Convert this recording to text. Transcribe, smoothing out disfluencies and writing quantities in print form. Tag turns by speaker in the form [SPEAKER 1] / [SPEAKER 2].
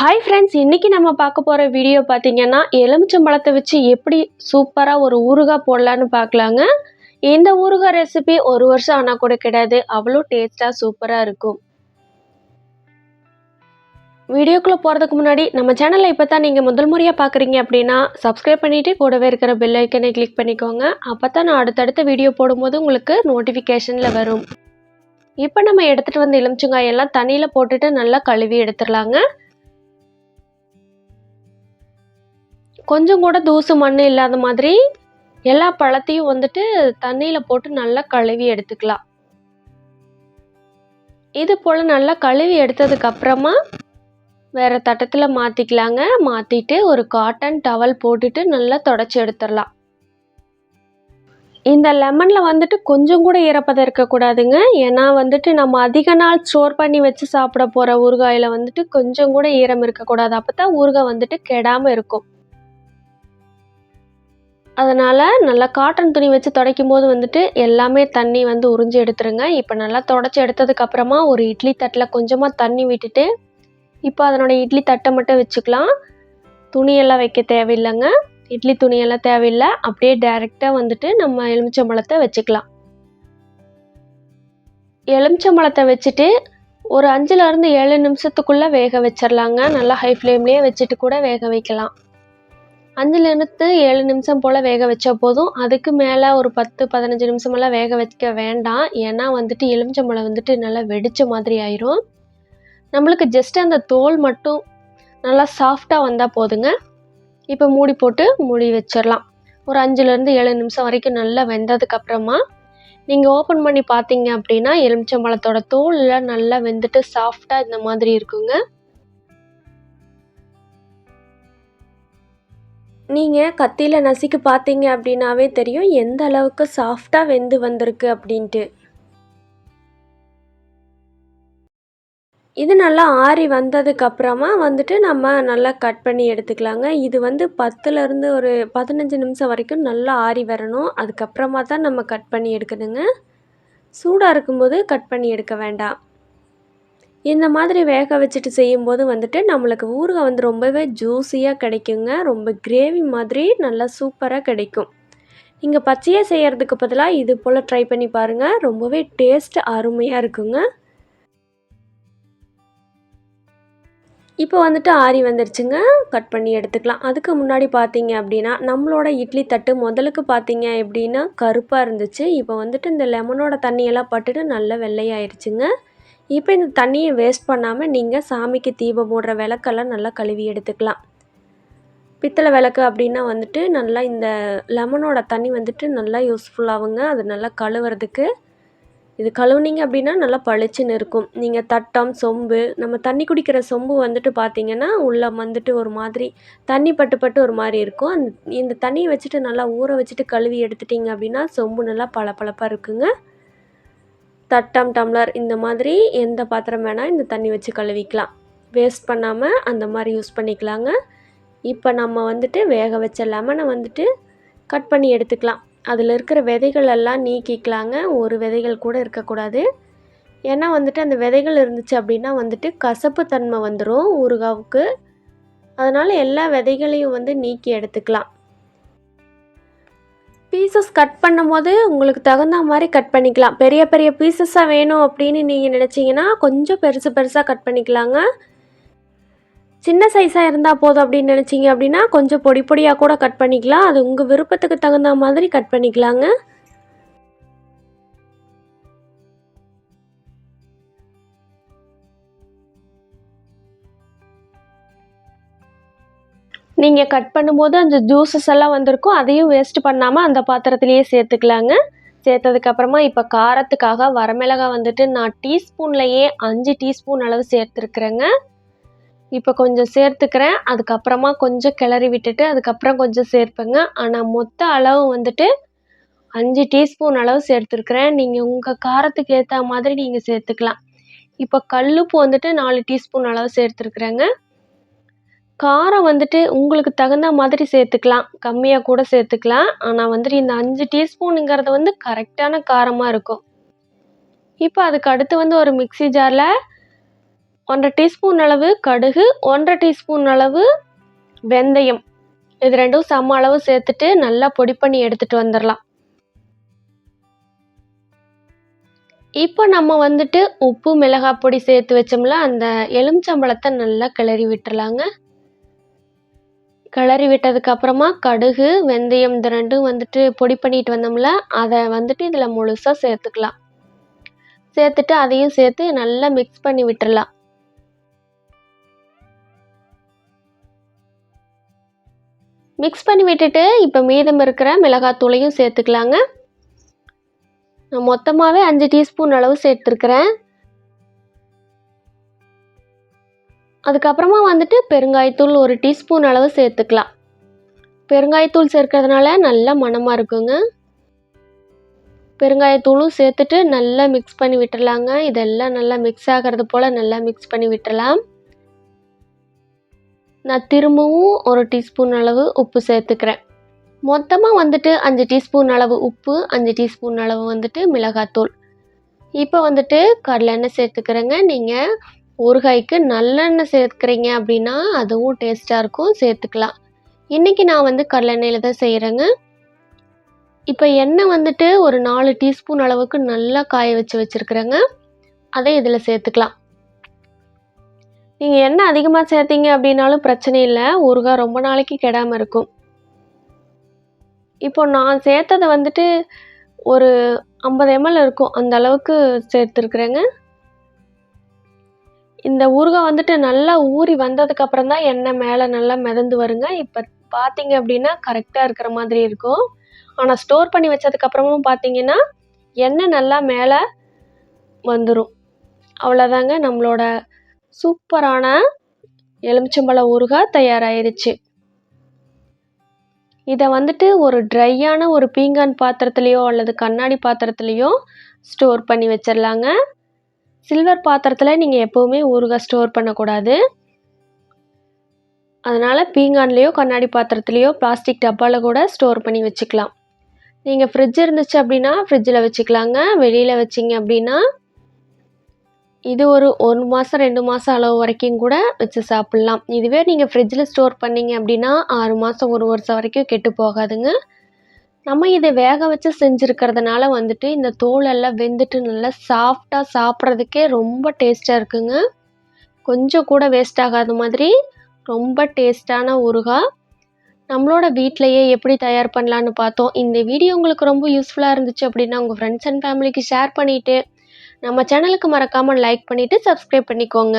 [SPEAKER 1] Hi friends, இன்றைக்கி நம்ம பார்க்க போகிற வீடியோ பார்த்தீங்கன்னா எலுமிச்சம்பழத்தை வச்சு எப்படி சூப்பராக ஒரு ஊறுகாய் போடலான்னு பார்க்கலாங்க. இந்த ஊறுகாய் ரெசிபி 1 வருஷம் ஆனால் கூட கிடையாது, அவ்வளோ டேஸ்ட்டாக சூப்பராக இருக்கும். வீடியோக்குள்ளே போகிறதுக்கு முன்னாடி நம்ம சேனலை இப்போ தான் நீங்கள் முதல் முறையாக பார்க்குறீங்க அப்படின்னா சப்ஸ்கிரைப் பண்ணிவிட்டு கூடவே இருக்கிற பெல் ஐக்கனை கிளிக் பண்ணிக்கோங்க. அப்போ தான் நான் அடுத்தடுத்த வீடியோ போடும்போது உங்களுக்கு நோட்டிஃபிகேஷனில் வரும். இப்போ நம்ம எடுத்துகிட்டு வந்த எலுமிச்சங்காயெல்லாம் தண்ணியில் போட்டுட்டு நல்லா கழுவி எடுத்துடலாங்க. கொஞ்சம் கூட தூசு மண் இல்லாத மாதிரி எல்லா பழத்தையும் வந்துட்டு தண்ணியில் போட்டு நல்லா கழுவி எடுத்துக்கலாம். இது போல் நல்லா கழுவி எடுத்ததுக்கு அப்புறமா வேறு தட்டத்தில் மாற்றிக்கலாங்க. மாற்றிட்டு ஒரு காட்டன் டவல் போட்டுட்டு நல்லா தொடச்சி எடுத்துடலாம். இந்த லெமனில் வந்துட்டு கொஞ்சம் கூட ஈரப்பதம் இருக்கக்கூடாதுங்க. ஏன்னா வந்துட்டு நம்ம அதிக நாள் ஸ்டோர் பண்ணி வச்சு சாப்பிட போகிற ஊறுகாயில் வந்துட்டு கொஞ்சம் கூட ஈரம் இருக்கக்கூடாது. அப்போ தான் ஊறுகாய் வந்துட்டு கெடாமல் இருக்கும். அதனால் நல்லா காட்டன் துணி வச்சு துடைக்கும் போது வந்துட்டு எல்லாமே தண்ணி வந்து உறிஞ்சி எடுத்துருங்க. இப்போ நல்லா தொடச்சி எடுத்ததுக்கப்புறமா ஒரு இட்லி தட்டில் கொஞ்சமாக தண்ணி விட்டுட்டு இப்போ அதனோட இட்லி தட்டை மட்டும் வச்சுக்கலாம். துணியெல்லாம் வைக்க தேவையில்லைங்க. இட்லி துணியெல்லாம் தேவையில்லை. அப்படியே டைரெக்டாக வந்துட்டு நம்ம எலுமிச்சம்பழத்தை வச்சுக்கலாம். எலுமிச்சம்பழத்தை வச்சுட்டு ஒரு 5லேருந்து 7 நிமிஷத்துக்குள்ளே வேக வச்சிடலாங்க. நல்லா ஹை ஃப்ளேம்லேயே வச்சுட்டு கூட வேக வைக்கலாம். 5லேருந்து 7 நிமிஷம் போல் வேக வச்சா போதும். அதுக்கு மேலே ஒரு 10-15 நிமிஷமெல்லாம் வேக வைக்க வேண்டாம். ஏன்னா வந்துட்டு எலுமிச்சம்பழம் வந்துட்டு நல்லா வெடித்த மாதிரி ஆயிரும். நம்மளுக்கு ஜஸ்ட் அந்த தோல் மட்டும் நல்லா சாஃப்டாக வந்தால் போதுங்க. இப்போ மூடி போட்டு மூடி வச்சிடலாம். ஒரு 5லேருந்து 7 நிமிஷம் வரைக்கும் நல்லா வெந்ததுக்கப்புறமா நீங்கள் ஓப்பன் பண்ணி பார்த்தீங்க அப்படின்னா எலுமிச்சம்பழத்தோட தோலில் நல்லா வெந்துட்டு சாஃப்டாக இந்த மாதிரி இருக்குங்க. நீங்கள் கத்தியில் நசுக்கி பார்த்தீங்க அப்படின்னாவே தெரியும் எந்த அளவுக்கு சாஃப்டாக வெந்து வந்திருக்கு அப்படின்ட்டு. இது நல்லா ஆறி வந்ததுக்கப்புறமா வந்துட்டு நம்ம நல்லா கட் பண்ணி எடுத்துக்கலாங்க. இது வந்து 10லேருந்து ஒரு 15 நிமிஷம் வரைக்கும் நல்லா ஆறி வரணும். அதுக்கப்புறமா தான் நம்ம கட் பண்ணி எடுக்கணுங்க. சூடாக இருக்கும்போது கட் பண்ணி எடுக்க வேண்டாம். இந்த மாதிரி வேக வச்சுட்டு செய்யும்போது வந்துட்டு நம்மளுக்கு ஊறுகாய் வந்து ரொம்பவே ஜூஸியாக கிடைக்குங்க. ரொம்ப கிரேவி மாதிரி நல்லா சூப்பராக கிடைக்கும். நீங்கள் பச்சையாக செய்கிறதுக்கு பதிலாக இது போல் ட்ரை பண்ணி பாருங்கள். ரொம்பவே டேஸ்ட் அருமையாக இருக்குங்க. இப்போ வந்துட்டு ஆறி வந்துடுச்சுங்க. கட் பண்ணி எடுத்துக்கலாம். அதுக்கு முன்னாடி பார்த்தீங்க அப்படின்னா நம்மளோட இட்லி தட்டு முதலுக்கு பார்த்தீங்க எப்படின்னா கருப்பாக இருந்துச்சு. இப்போ வந்துட்டு இந்த லெமனோட தண்ணியெல்லாம் பட்டுட்டு நல்லா வெள்ளையாயிருச்சுங்க. இப்போ இந்த தண்ணியை வேஸ்ட் பண்ணாமல் நீங்கள் சாமிக்கு தீபம் போடுற விளக்கெல்லாம் நல்லா கழுவி எடுத்துக்கலாம். பித்தளை விளக்கு அப்படின்னா வந்துட்டு நல்லா இந்த லெமனோட தண்ணி வந்துட்டு நல்லா யூஸ்ஃபுல்லாகுங்க. அது நல்லா கழுவுறதுக்கு. இது கழுவுனீங்க அப்படின்னா நல்லா பளிச்சுன்னு இருக்கும். நீங்கள் தட்டம், சொம்பு, நம்ம தண்ணி குடிக்கிற சொம்பு வந்துட்டு பார்த்தீங்கன்னா உள்ளே வந்துட்டு ஒரு மாதிரி தண்ணி பட்டு ஒரு மாதிரி இருக்கும். இந்த தண்ணியை வச்சுட்டு நல்லா ஊற வச்சுட்டு கழுவி எடுத்துட்டிங்க அப்படின்னா சொம்பு நல்லா பளபளப்பாக இருக்குங்க. தட்டம், டம்ளர் இந்த மாதிரி எந்த பாத்திரம் வேணால் இந்த தண்ணி வச்சு கழுவிக்கலாம். வேஸ்ட் பண்ணாமல் அந்த மாதிரி யூஸ் பண்ணிக்கலாங்க. இப்போ நம்ம வந்துட்டு வேக வச்ச லெமனை வந்துட்டு கட் பண்ணி எடுத்துக்கலாம். அதில் இருக்கிற விதைகள் எல்லாம் நீக்கிக்கலாங்க. ஒரு விதைகள் கூட இருக்கக்கூடாது. ஏன்னா வந்துட்டு அந்த விதைகள் இருந்துச்சு அப்படின்னா வந்துட்டு கசப்பு தன்மை வந்துடும் ஊறுகாவுக்கு. அதனால் எல்லா விதைகளையும் வந்து நீக்கி எடுத்துக்கலாம். பீசஸ் கட் பண்ணும் போது உங்களுக்கு தகுந்த மாதிரி கட் பண்ணிக்கலாம். பெரிய பெரிய பீசஸாக வேணும் அப்படின்னு நீங்கள் நினச்சிங்கன்னா கொஞ்சம் பெருசாக கட் பண்ணிக்கலாங்க. சின்ன சைஸாக இருந்தால் போதும் அப்படின்னு நினச்சிங்க அப்படின்னா கொஞ்சம் பொடியாக கூட கட் பண்ணிக்கலாம். அது உங்கள் விருப்பத்துக்கு தகுந்த மாதிரி கட் பண்ணிக்கலாங்க. நீங்கள் கட் பண்ணும்போது அந்த ஜூஸஸ் எல்லாம் வந்திருக்கும். அதையும் வேஸ்ட் பண்ணாமல் அந்த பாத்திரத்துலேயே சேர்த்துக்கலாங்க. சேர்த்ததுக்கப்புறமா இப்போ காரத்துக்காக வரமிளகாய் வந்துட்டு நான் டீஸ்பூன்லேயே 5 டீஸ்பூன் அளவு சேர்த்துருக்குறேங்க. இப்போ கொஞ்சம் சேர்த்துக்கிறேன். அதுக்கப்புறமா கொஞ்சம் கிளறி விட்டுட்டு அதுக்கப்புறம் கொஞ்சம் சேர்ப்பேங்க. ஆனால் மொத்த அளவு வந்துட்டு 5 டீஸ்பூன் அளவு சேர்த்துருக்குறேன். நீங்கள் உங்கள் காரத்துக்கு ஏற்ற மாதிரி நீங்கள் சேர்த்துக்கலாம். இப்போ கல்லுப்பு வந்துட்டு 4 டீஸ்பூன் அளவு சேர்த்துருக்குறேங்க. காரம் வந்துட்டு உங்களுக்கு தகுந்த மாதிரி சேர்த்துக்கலாம். கம்மியாக கூட சேர்த்துக்கலாம். ஆனால் வந்துட்டு இந்த 5 டீஸ்பூனுங்கிறது வந்து கரெக்டான காரமாக இருக்கும். இப்போ அதுக்கு அடுத்து வந்து ஒரு மிக்ஸி ஜாரில் 1 1/2 டீஸ்பூன் அளவு கடுகு, 1 1/2 டீஸ்பூன் அளவு வெந்தயம். இது 2ம் சம அளவு சேர்த்துட்டு நல்லா பொடி பண்ணி எடுத்துட்டு வந்துடலாம். இப்போ நம்ம வந்துட்டு உப்பு, மிளகாய் பொடி சேர்த்து வச்சோம்ல, அந்த எலுமிச்சம்பழத்தை நல்லா கிளறி விட்டுறலாங்க. கிளறி விட்டதுக்கு அப்புறமா கடுகு, வெந்தயம் இந்த 2ம் வந்துட்டு பொடி பண்ணிட்டு வந்தோம்ல, அதை வந்துட்டு இதில் முழுசாக சேர்த்துக்கலாம். சேர்த்துட்டு அதையும் சேர்த்து நல்லா மிக்ஸ் பண்ணி விட்டுறலாம். மிக்ஸ் பண்ணி விட்டுட்டு இப்போ மீதம் இருக்கிற மிளகாத்தூளையும் சேர்த்துக்கலாங்க. நான் மொத்தமாகவே 5 டீஸ்பூன் அளவு சேர்த்துருக்கிறேன். அதுக்கப்புறமா வந்துட்டு பெருங்காயத்தூள் 1 டீஸ்பூன் அளவு சேர்த்துக்கலாம். பெருங்காயத்தூள் சேர்க்கறதுனால நல்ல மணமாக இருக்குங்க. பெருங்காயத்தூளும் சேர்த்துட்டு நல்லா மிக்ஸ் பண்ணி விட்டுறலாங்க. இதெல்லாம் நல்லா மிக்ஸ் ஆகிறது போல் நல்லா மிக்ஸ் பண்ணி விட்டுறலாம். நான் திரும்பவும் 1 டீஸ்பூன் அளவு உப்பு சேர்த்துக்கிறேன். மொத்தமாக வந்துட்டு 5 டீஸ்பூன் அளவு உப்பு, 5 டீஸ்பூன் அளவு வந்துட்டு மிளகாத்தூள். இப்போ வந்துட்டு கடலெண்ணெய் சேர்த்துக்கிறேங்க. நீங்கள் ஊறுகாய்க்கு நல்லெண்ணெய் சேர்க்குறீங்க அப்படின்னா அதுவும் டேஸ்ட்டாக இருக்கும், சேர்த்துக்கலாம். இன்றைக்கி நான் வந்து கடலெண்ணெயில் தான் செய்கிறேங்க. இப்போ எண்ணெய் வந்துட்டு ஒரு 4 டீஸ்பூன் அளவுக்கு நல்லா காய வச்சுருக்கிறேங்க. அதை இதில் சேர்த்துக்கலாம். நீங்கள் எண்ணெய் அதிகமாக சேர்த்தீங்க அப்படின்னாலும் பிரச்சனை இல்லை, ஊறுகாய் ரொம்ப நாளைக்கு கெடாமல் இருக்கும். இப்போ நான் சேர்த்தது வந்துட்டு ஒரு 50 ml இருக்கும், அந்த அளவுக்கு சேர்த்துருக்குறேங்க. இந்த ஊறுகாய் வந்துட்டு நல்லா ஊறி வந்ததுக்கப்புறம் தான் எண்ணெய் மேலே நல்லா மிதந்து வருங்க. இப்போ பார்த்தீங்க அப்படின்னா கரெக்டாக இருக்கிற மாதிரி இருக்கும். ஆனால் ஸ்டோர் பண்ணி வச்சதுக்கப்புறமும் பார்த்தீங்கன்னா எண்ணெய் நல்லா மேலே வந்துடும். அவ்வளோதாங்க, நம்மளோட சூப்பரான எலுமிச்சம்பழ ஊறுகாய் தயாராகிருச்சு. இதை வந்துட்டு ஒரு ட்ரையான ஒரு பீங்கான் பாத்திரத்துலேயோ அல்லது கண்ணாடி பாத்திரத்துலேயோ ஸ்டோர் பண்ணி வச்சிடலாங்க. சில்வர் பாத்திரத்தில் நீங்கள் எப்போவுமே ஊறுகாய் ஸ்டோர் பண்ணக்கூடாது. அதனால் பீங்கான்லேயோ கண்ணாடி பாத்திரத்துலேயோ பிளாஸ்டிக் டப்பாவில் கூட ஸ்டோர் பண்ணி வச்சுக்கலாம். நீங்கள் ஃப்ரிட்ஜ் இருந்துச்சு அப்படின்னா ஃப்ரிட்ஜில் வச்சுக்கலாங்க. வெளியில் வச்சிங்க அப்படின்னா இது ஒரு 1 மாதம் 2 மாதம் அளவு வரைக்கும் கூட வச்சு சாப்பிட்லாம். இதுவே நீங்கள் ஃப்ரிட்ஜில் ஸ்டோர் பண்ணிங்க அப்படின்னா 6 மாதம் 1 வருஷம் வரைக்கும் கெட்டு போகாதுங்க. நம்ம இதை வேக வச்சு செஞ்சுருக்கிறதுனால வந்துட்டு இந்த தோலெல்லாம் வெந்துட்டு நல்லா சாஃப்டாக சாப்பிட்றதுக்கே ரொம்ப டேஸ்ட்டாக இருக்குங்க. கொஞ்சம் கூட வேஸ்ட் ஆகாத மாதிரி ரொம்ப டேஸ்ட்டான ஊறுகாய் நம்மளோட வீட்டிலையே எப்படி தயார் பண்ணலான்னு பார்த்தோம். இந்த வீடியோ உங்களுக்கு ரொம்ப யூஸ்ஃபுல்லாக இருந்துச்சு அப்படின்னா உங்கள் ஃப்ரெண்ட்ஸ் அண்ட் ஃபேமிலிக்கு ஷேர் பண்ணிவிட்டு நம்ம சேனலுக்கு மறக்காமல் லைக் பண்ணிவிட்டு சப்ஸ்கிரைப் பண்ணிக்கோங்க.